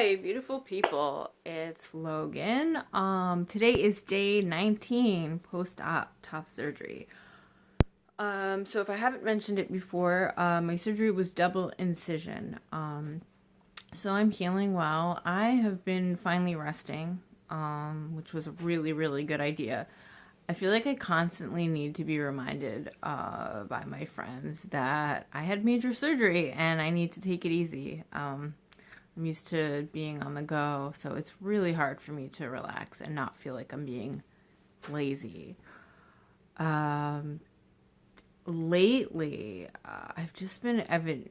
Hi, beautiful people. It's Logan. Today is day 19 post-op top surgery. So if I haven't mentioned it before, my surgery was double incision. So I'm healing well. I have been finally resting, which was a really, really good idea. I feel like I constantly need to be reminded by my friends that I had major surgery and I need to take it easy. I'm used to being on the go, so it's really hard for me to relax and not feel like I'm being lazy. Lately, I've just been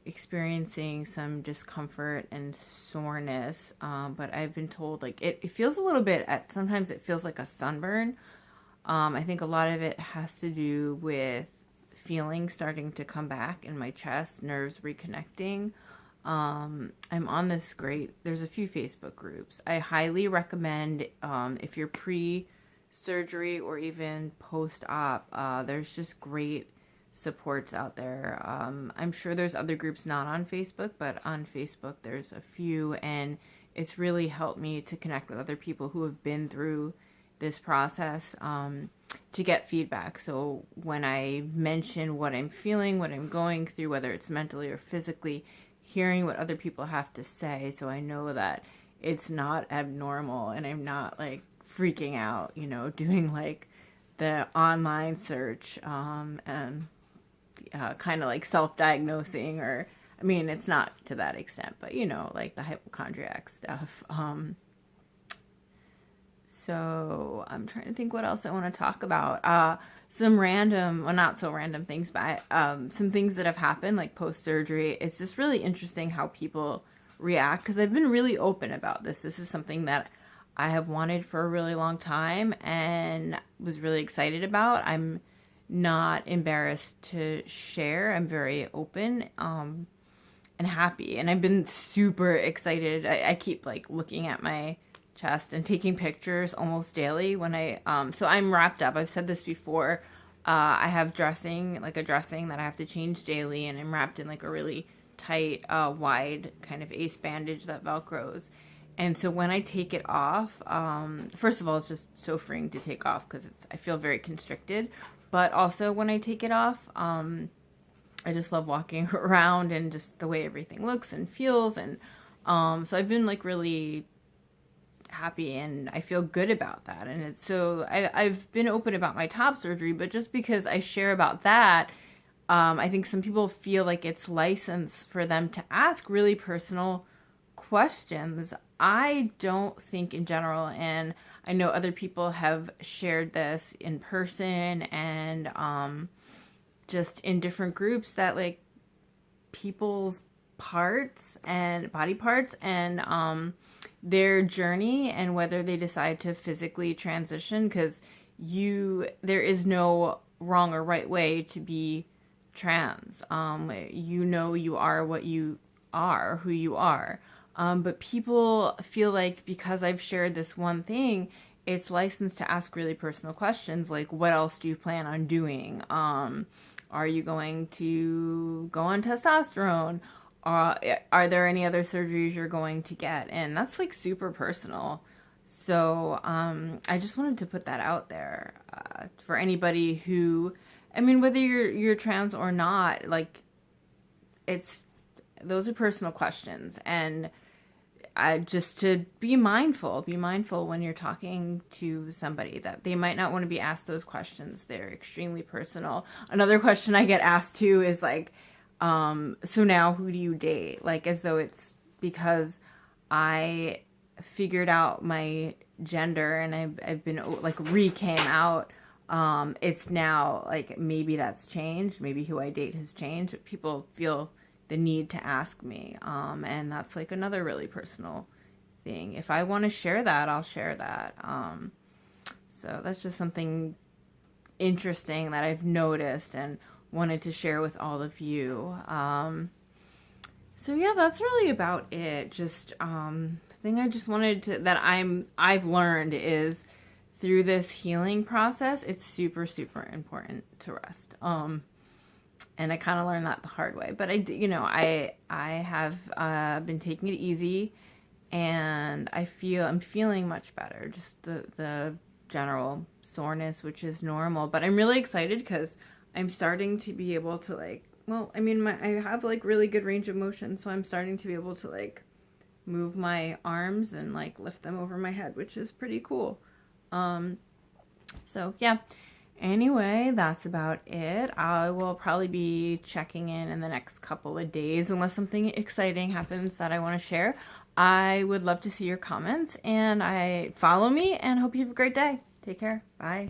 experiencing some discomfort and soreness, but I've been told like it feels a little bit sometimes it feels like a sunburn. I think a lot of it has to do with feeling starting to come back in my chest, nerves reconnecting. I'm on there's a few Facebook groups. I highly recommend, if you're pre-surgery or even post-op, there's just great supports out there. I'm sure there's other groups not on Facebook, but on Facebook there's a few, and it's really helped me to connect with other people who have been through this process, to get feedback. So when I mention what I'm feeling, what I'm going through, whether it's mentally or physically, hearing what other people have to say, so I know that it's not abnormal and I'm not like freaking out, doing like the online search, and kind of like self-diagnosing, or I mean, it's not to that extent, but like the hypochondriac stuff. So I'm trying to think what else I want to talk about. Some random, well, not so random things, but some things that have happened like post-surgery. It's just really interesting how people react, because I've been really open about this. This is something that I have wanted for a really long time and was really excited about. I'm not embarrassed to share. I'm very open, and happy. And I've been super excited. I keep like looking at my chest and taking pictures almost daily when so I'm wrapped up. I've said this before. I have a dressing that I have to change daily, and I'm wrapped in like a really tight, wide kind of ace bandage that velcros. And so when I take it off, first of all, it's just so freeing to take off because I feel very constricted. But also when I take it off, I just love walking around and just the way everything looks and feels. And so I've been like really happy and I feel good about that. And it's so I've been open about my top surgery, but just because I share about that, I think some people feel like it's license for them to ask really personal questions. I don't think in general, and I know other people have shared this in person and just in different groups, that like people's parts and body parts and their journey and whether they decide to physically transition, because there is no wrong or right way to be trans. You are what you are, who you are. But people feel like because I've shared this one thing, it's licensed to ask really personal questions like, what else do you plan on doing? Are you going to go on testosterone? Are there any other surgeries you're going to get? And that's like super personal. So I just wanted to put that out there for anybody who, I mean, whether you're trans or not, like those are personal questions. And just to be mindful when you're talking to somebody that they might not want to be asked those questions. They're extremely personal. Another question I get asked too is like, so now who do you date? Like, as though it's because I figured out my gender and I've been like came out. It's now like, maybe that's changed. Maybe who I date has changed. People feel the need to ask me. And that's like another really personal thing. If I want to share that, I'll share that. So that's just something interesting that I've noticed and wanted to share with all of you. So yeah, that's really about it. Just the thing I just wanted to I've learned is through this healing process, it's super, super important to rest. And I kind of learned that the hard way. But I have been taking it easy and I'm feeling much better. Just the general soreness, which is normal, but I'm really excited because I'm starting to be able to like, well, I mean, I have like really good range of motion, so I'm starting to be able to like move my arms and like lift them over my head, which is pretty cool. So yeah. Anyway, that's about it. I will probably be checking in the next couple of days unless something exciting happens that I want to share. I would love to see your comments, and follow me, and hope you have a great day. Take care. Bye.